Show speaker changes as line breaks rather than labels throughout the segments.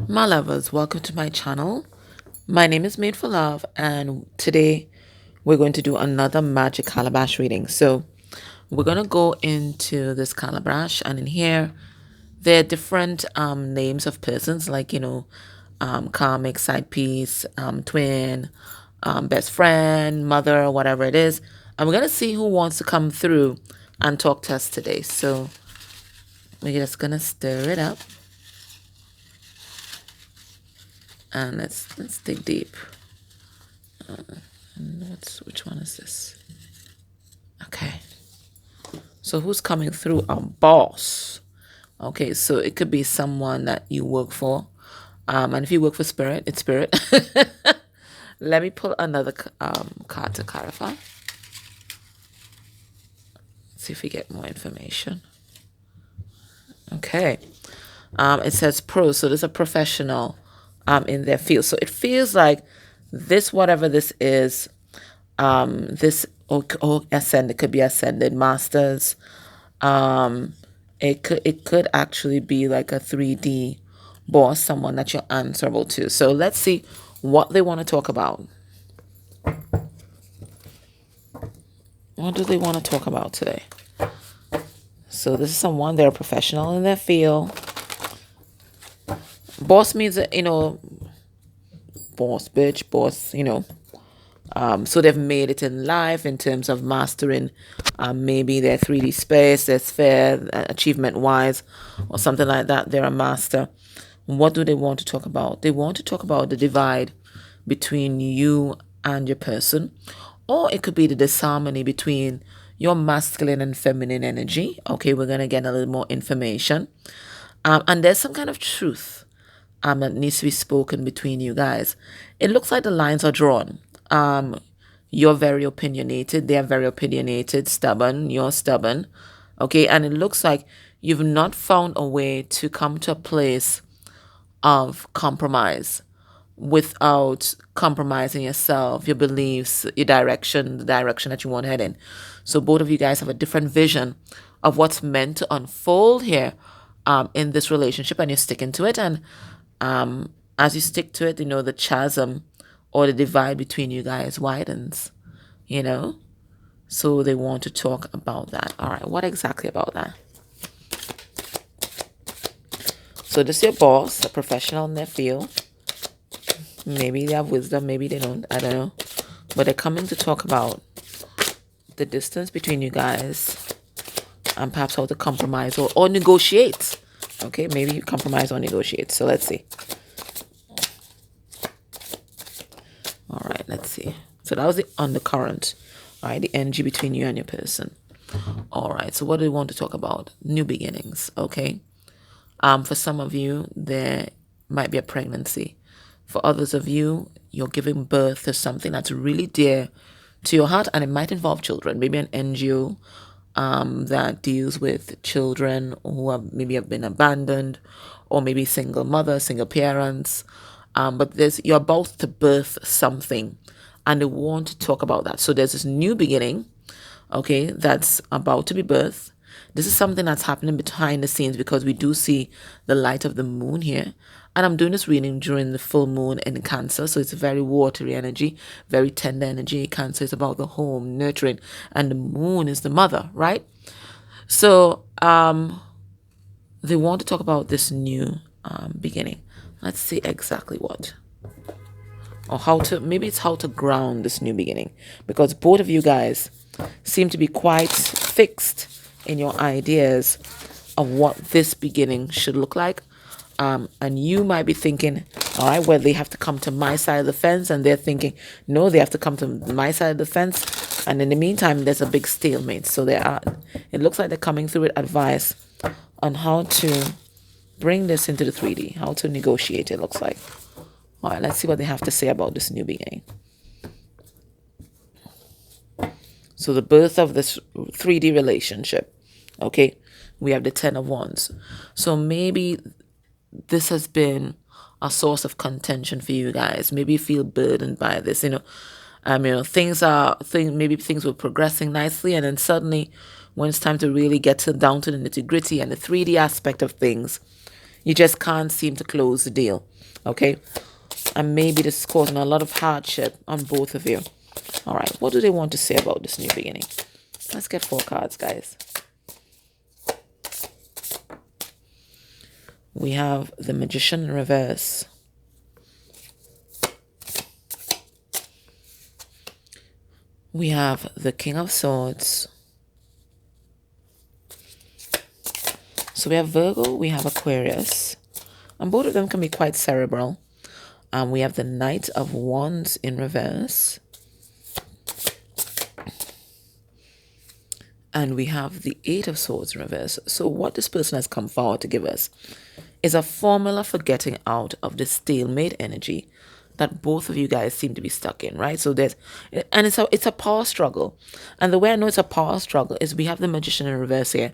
My lovers, welcome to my channel. My name is Made for Love, and today we're going to do another magic calabash reading. So, we're going to go into this calabash, and in here, there are different names of persons, like, karmic, side piece, twin, best friend, mother, whatever it is. And we're going to see who wants to come through and talk to us today. So, we're just going to stir it up. And let's dig deep. Which one is this? Okay. So who's coming through? A boss. Okay, so it could be someone that you work for. And if you work for spirit, it's spirit. Let me pull another card to clarify. See if we get more information. Okay. It says pro, so there's a professional in their field. So it feels like this, whatever this is, this ascended, it could be ascended masters. It could actually be like a 3D boss, someone that you're answerable to. So let's see what they want to talk about. What do they want to talk about today? So this is someone, they're a professional in their field. Boss means, boss, bitch, boss, so they've made it in life in terms of mastering maybe their 3D space, their sphere, achievement-wise, or something like that. They're a master. What do they want to talk about? They want to talk about the divide between you and your person, or it could be the disharmony between your masculine and feminine energy. Okay, we're going to get a little more information. And there's some kind of truth that needs to be spoken between you guys. It looks like the lines are drawn. You're very opinionated. They're very opinionated, stubborn. You're stubborn. Okay, and it looks like you've not found a way to come to a place of compromise without compromising yourself, your beliefs, your direction, the direction that you want to head in. So both of you guys have a different vision of what's meant to unfold here in this relationship, and you're sticking to it. And as you stick to it, the chasm or the divide between you guys widens, So they want to talk about that. All right, what exactly about that? So this is your boss, a professional in their field. Maybe they have wisdom, maybe they don't, I don't know. But they're coming to talk about the distance between you guys and perhaps how to compromise or negotiate. Okay, maybe you compromise or negotiate. So let's see. All right, let's see. So that was the undercurrent, all right, the energy between you and your person. All right, so what do we want to talk about? New beginnings, okay? For some of you, there might be a pregnancy. For others of you, you're giving birth to something that's really dear to your heart, and it might involve children. Maybe an NGO that deals with children who have been abandoned, or maybe single mothers, single parents. But you're about to birth something, and they want to talk about that. So there's this new beginning, okay, that's about to be birthed. This is something that's happening behind the scenes because we do see the light of the moon here. And I'm doing this reading during the full moon in Cancer. So it's a very watery energy, very tender energy. Cancer is about the home, nurturing, and the moon is the mother, right? So they want to talk about this new beginning. Let's see exactly what. Or maybe it's how to ground this new beginning. Because both of you guys seem to be quite fixed in your ideas of what this beginning should look like. And you might be thinking, all right, well, they have to come to my side of the fence. And they're thinking, no, they have to come to my side of the fence. And in the meantime, there's a big stalemate. So it looks like they're coming through with advice on how to bring this into the 3D, how to negotiate, it looks like. All right, let's see what they have to say about this new beginning. So the birth of this 3D relationship, okay? We have the 10 of Wands. So maybe this has been a source of contention for you guys. Maybe you feel burdened by this, maybe things were progressing nicely, and then suddenly when it's time to really get down to the nitty-gritty and the 3D aspect of things, You just can't seem to close the deal. Okay? And maybe this is causing a lot of hardship on both of you. All right. What do they want to say about this new beginning? Let's get 4 cards, guys. We have the Magician in reverse. We have the King of Swords. So we have Virgo, we have Aquarius. And both of them can be quite cerebral. We have the Knight of Wands in reverse. And we have the Eight of Swords in reverse. So what this person has come forward to give us is a formula for getting out of the stalemate energy that both of you guys seem to be stuck in, right? So it's a power struggle. And the way I know it's a power struggle is we have the Magician in reverse here.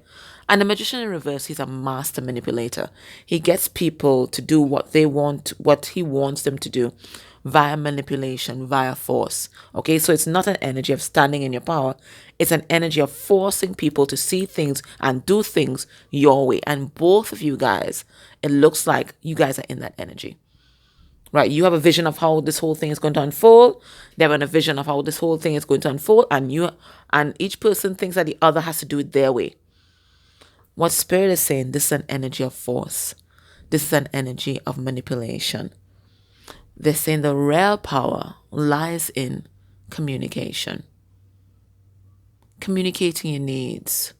And the Magician in reverse, he's a master manipulator. He gets people to do what they want, what he wants them to do via manipulation, via force. Okay, so it's not an energy of standing in your power. It's an energy of forcing people to see things and do things your way. And both of you guys, it looks like you guys are in that energy. Right, you have a vision of how this whole thing is going to unfold. They have a vision of how this whole thing is going to unfold, and each person thinks that the other has to do it their way. What Spirit is saying, this is an energy of force. This is an energy of manipulation. They're saying the real power lies in communication. Communicating your needs.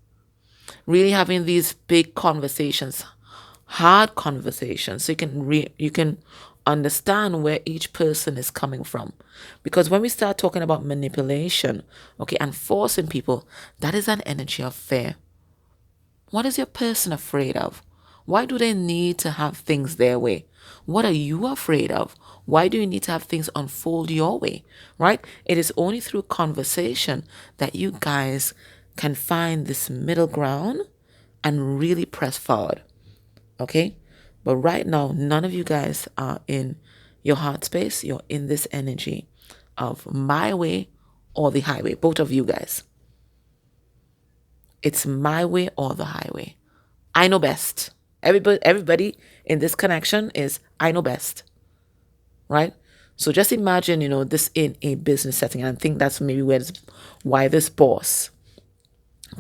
Really having these big conversations, hard conversations, so you can understand where each person is coming from. Because when we start talking about manipulation, okay, and forcing people, that is an energy of fear. What is your person afraid of? Why do they need to have things their way? What are you afraid of? Why do you need to have things unfold your way? Right? It is only through conversation that you guys can find this middle ground and really press forward. Okay? But right now, none of you guys are in your heart space. You're in this energy of my way or the highway. Both of you guys. It's my way or the highway. I know best. Everybody in this connection is I know best. Right? So just imagine, this in a business setting. And I think that's maybe why this boss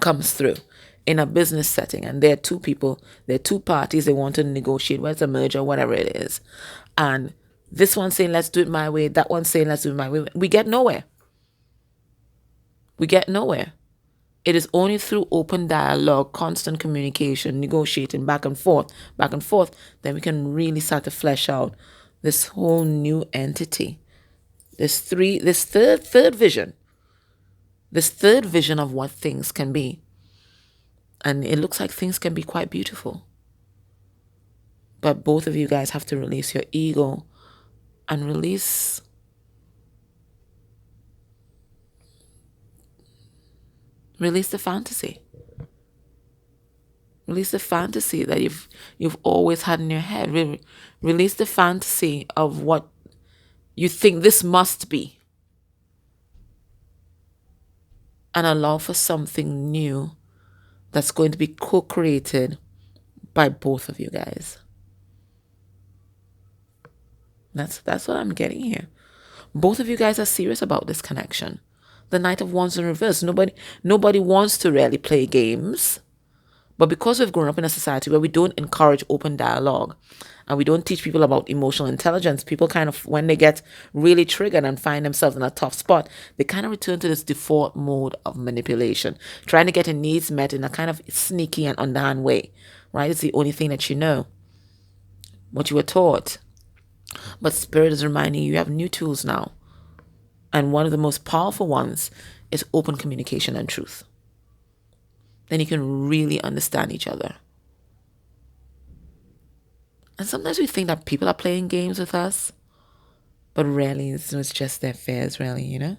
comes through in a business setting. And there are two people, there are two parties, they want to negotiate, whether it's a merger, whatever it is. And this one saying, let's do it my way. That one saying, let's do it my way. We get nowhere. We get nowhere. It is only through open dialogue, constant communication, negotiating back and forth, that we can really start to flesh out this whole new entity. This third vision. This third vision of what things can be. And it looks like things can be quite beautiful. But both of you guys have to release your ego and release the fantasy. Release the fantasy that you've always had in your head. Release the fantasy of what you think this must be. And allow for something new that's going to be co-created by both of you guys. That's what I'm getting here. Both of you guys are serious about this connection. The Knight of Wands in reverse. Nobody wants to really play games. But because we've grown up in a society where we don't encourage open dialogue and we don't teach people about emotional intelligence, people kind of, when they get really triggered and find themselves in a tough spot, they kind of return to this default mode of manipulation, trying to get their needs met in a kind of sneaky and underhand way, right? It's the only thing that you know, what you were taught. But Spirit is reminding you have new tools now. And one of the most powerful ones is open communication and truth. Then you can really understand each other. And sometimes we think that people are playing games with us, but really it's just their fears, really,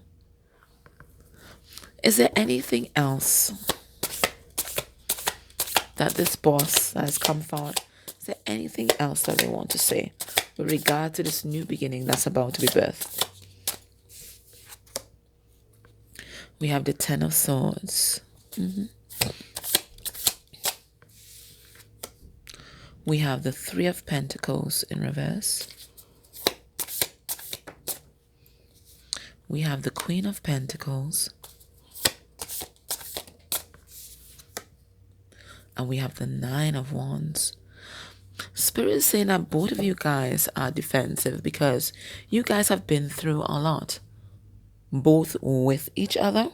Is there anything else that this boss that has come forward, is there anything else that they want to say with regard to this new beginning that's about to be birthed? We have the Ten of Swords. We have the Three of Pentacles in reverse. We have the Queen of Pentacles. And we have the Nine of Wands. Spirit is saying that both of you guys are defensive because you guys have been through a lot, both with each other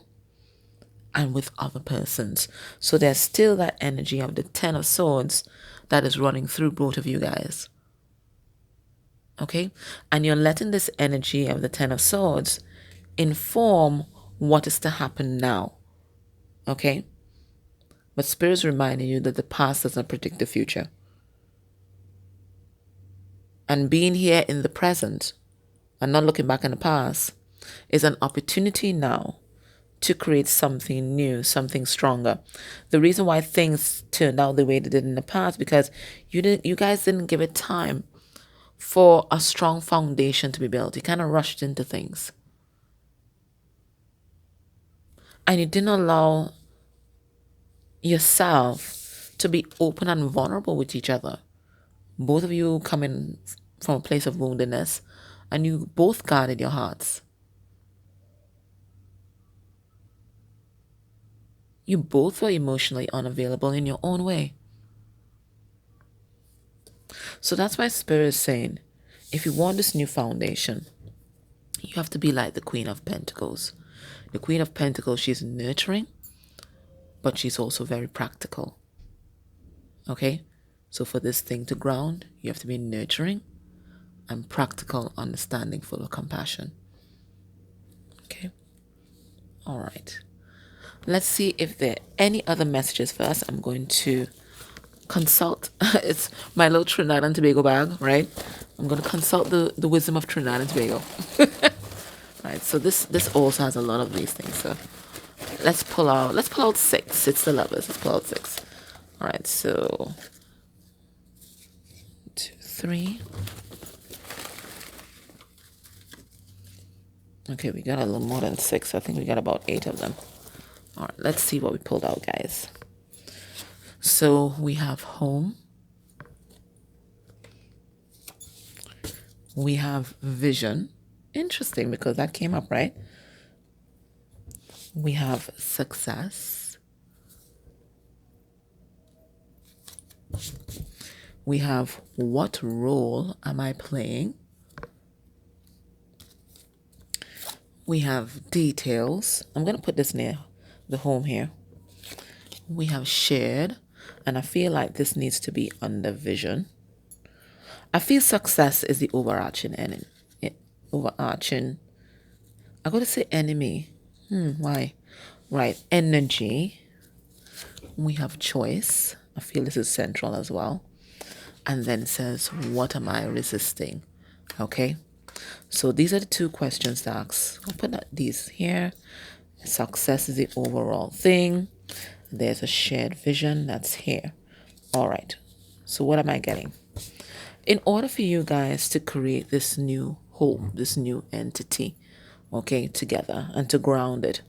and with other persons. So there's still that energy of the Ten of Swords that is running through both of you guys. Okay? And you're letting this energy of the Ten of Swords inform what is to happen now. Okay? But Spirit is reminding you that the past doesn't predict the future. And being here in the present and not looking back in the past is an opportunity now to create something new, something stronger. The reason why things turned out the way they did in the past because you guys didn't give it time for a strong foundation to be built. You kind of rushed into things. And you didn't allow yourself to be open and vulnerable with each other. Both of you coming from a place of woundedness, and you both guarded your hearts. You both were emotionally unavailable in your own way. So that's why Spirit is saying, if you want this new foundation, you have to be like the Queen of Pentacles. The Queen of Pentacles, she's nurturing, but she's also very practical. Okay? So for this thing to ground, you have to be nurturing and practical, understanding, full of compassion. Okay? All right. Let's see if there are any other messages for us. I'm going to consult. It's my little Trinidad and Tobago bag, right? I'm going to consult the wisdom of Trinidad and Tobago. Right. So this also has a lot of these things. So let's pull out 6. It's the Lovers. Let's pull out 6. All right. So 2, 3. Okay, we got a little more than 6. I think we got about 8 of them. All right, let's see what we pulled out, guys. So we have home. We have vision. Interesting, because that came up, right? We have success. We have what role am I playing? We have details. I'm going to put this near the home here. We have shared, and I feel like this needs to be under vision. I feel success is the overarching enemy. I'm going to say enemy. Why? Right. Energy. We have choice. I feel this is central as well. And then it says, what am I resisting? Okay. So these are the 2 questions to ask. I'll put these here. Success is the overall thing. There's a shared vision that's here. All right. So what am I getting? In order for you guys to create this new home, this new entity, okay, together and to ground it,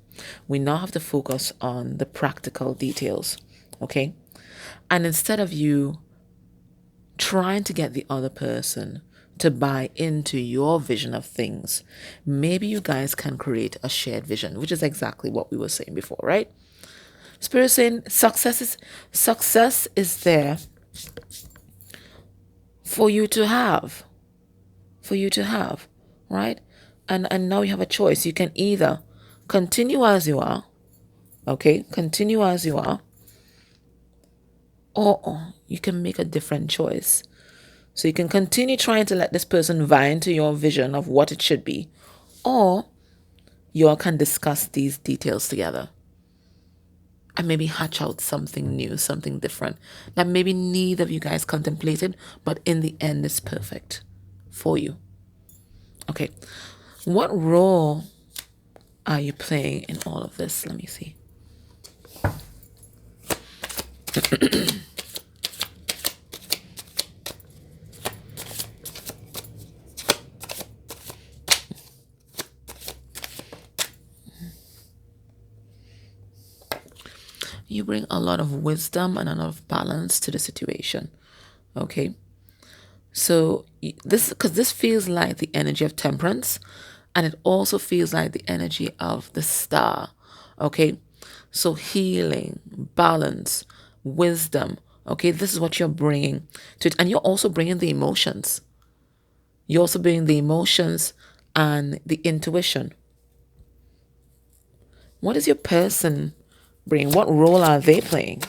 we now have to focus on the practical details, okay? And instead of you trying to get the other person to buy into your vision of things, maybe you guys can create a shared vision, which is exactly what we were saying before, right? Spirit is saying success is there for you to have, right? And now you have a choice. You can either continue as you are, okay? Continue as you are, or you can make a different choice. So you can continue trying to let this person vie into your vision of what it should be, or you all can discuss these details together and maybe hatch out something new, something different that maybe neither of you guys contemplated, but in the end is perfect for you. Okay, what role are you playing in all of this? Let me see. You bring a lot of wisdom and a lot of balance to the situation. Okay. So this, because this feels like the energy of temperance, and it also feels like the energy of the star. Okay. So healing, balance, wisdom. Okay. This is what you're bringing to it. And you're also bringing the emotions. You're also bringing the emotions and the intuition. What is your person bringing? What role are they playing?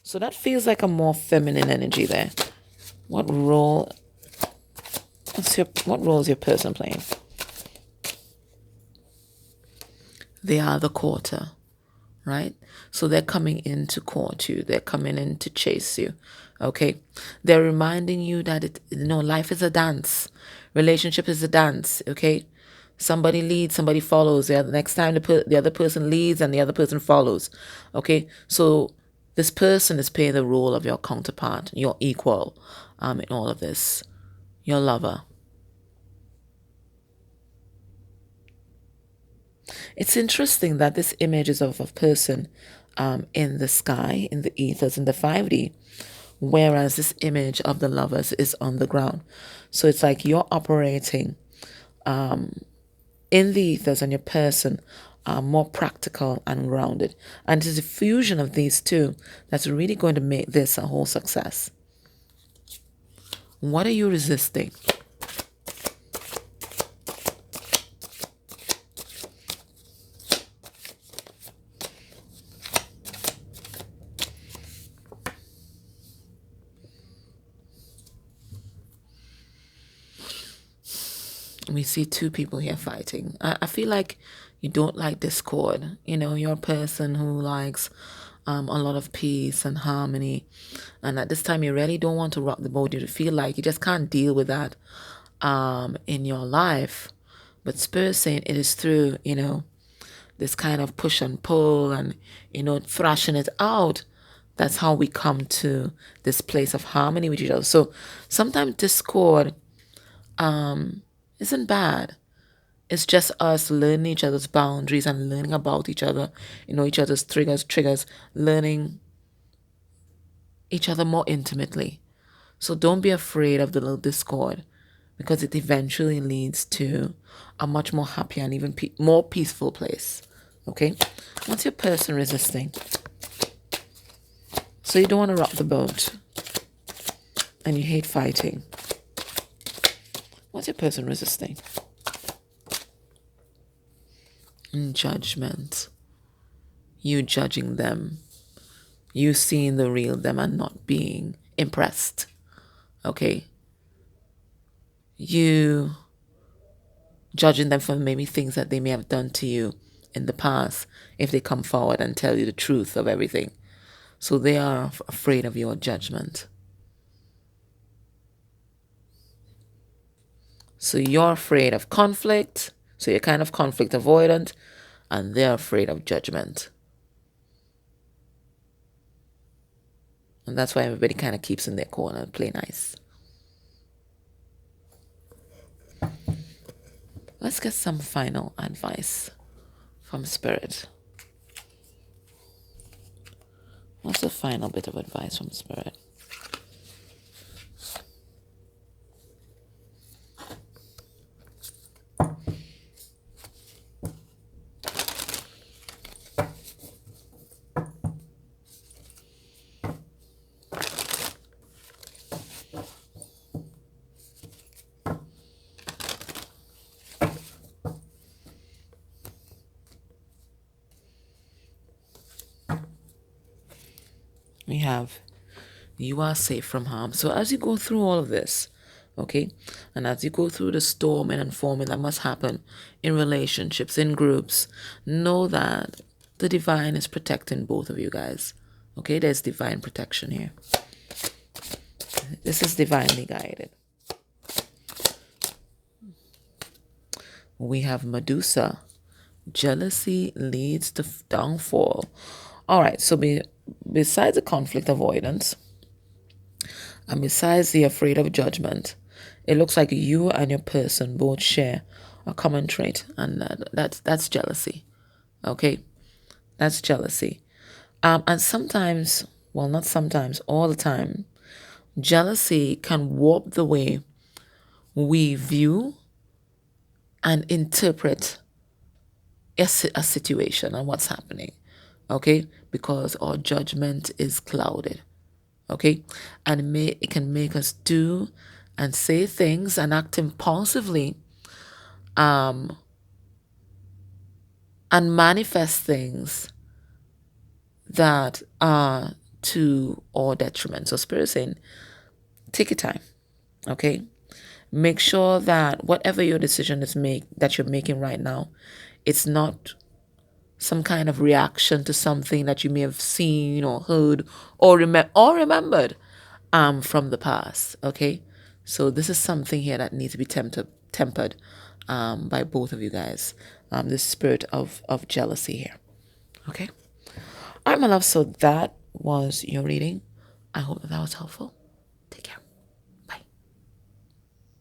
So that feels like a more feminine energy there. What role? What role is your person playing? They are the quarter, right? So they're coming in to court you. They're coming in to chase you. Okay. They're reminding you that life is a dance. Relationship is a dance. Okay. Somebody leads, somebody follows. The next time the other person leads and the other person follows. Okay. So this person is playing the role of your counterpart, your equal, in all of this, your lover. It's interesting that this image is of a person in the sky, in the ethers, in the 5D, whereas this image of the lovers is on the ground. So it's like you're operating in the ethers and your person are more practical and grounded. And it's a fusion of these two that's really going to make this a whole success. What are you resisting? We see two people here fighting. I feel like you don't like discord. You're a person who likes a lot of peace and harmony. And at this time, you really don't want to rock the boat. You feel like you just can't deal with that in your life. But Spirit saying it is through, this kind of push and pull and, thrashing it out. That's how we come to this place of harmony with each other. So sometimes discord isn't bad. It's just us learning each other's boundaries and learning about each other, each other's triggers, learning each other more intimately. So don't be afraid of the little discord because it eventually leads to a much more happy and even more peaceful place. Okay? What's your person resisting? So you don't want to rock the boat and you hate fighting. What's your person resisting? Judgment. You judging them. You seeing the real them and not being impressed. Okay? You judging them for maybe things that they may have done to you in the past if they come forward and tell you the truth of everything. So they are afraid of your judgment. So you're afraid of conflict. So you're kind of conflict avoidant. And they're afraid of judgment. And that's why everybody kind of keeps in their corner and play nice. Let's get some final advice from Spirit. What's the final bit of advice from Spirit? We have, you are safe from harm. So as you go through all of this, okay, and as you go through the storming and forming that must happen in relationships, in groups, know that the divine is protecting both of you guys. Okay, there's divine protection here. This is divinely guided. We have Medusa. Jealousy leads to downfall. All right, so besides the conflict avoidance, and besides the afraid of judgment, it looks like you and your person both share a common trait, and that's jealousy. Okay, that's jealousy. And sometimes well, not sometimes, all the time, jealousy can warp the way we view and interpret a situation and what's happening, okay? Because our judgment is clouded, okay? And it can make us do and say things and act impulsively, and manifest things that are to our detriment. So Spirit is saying, take your time, okay? Make sure that whatever your decision that you're making right now, it's not some kind of reaction to something that you may have seen or heard or remembered from the past. Okay, so this is something here that needs to be tempered by both of you guys. The spirit of jealousy here. Okay, all right, my love. So that was your reading. I hope that was helpful. Take care.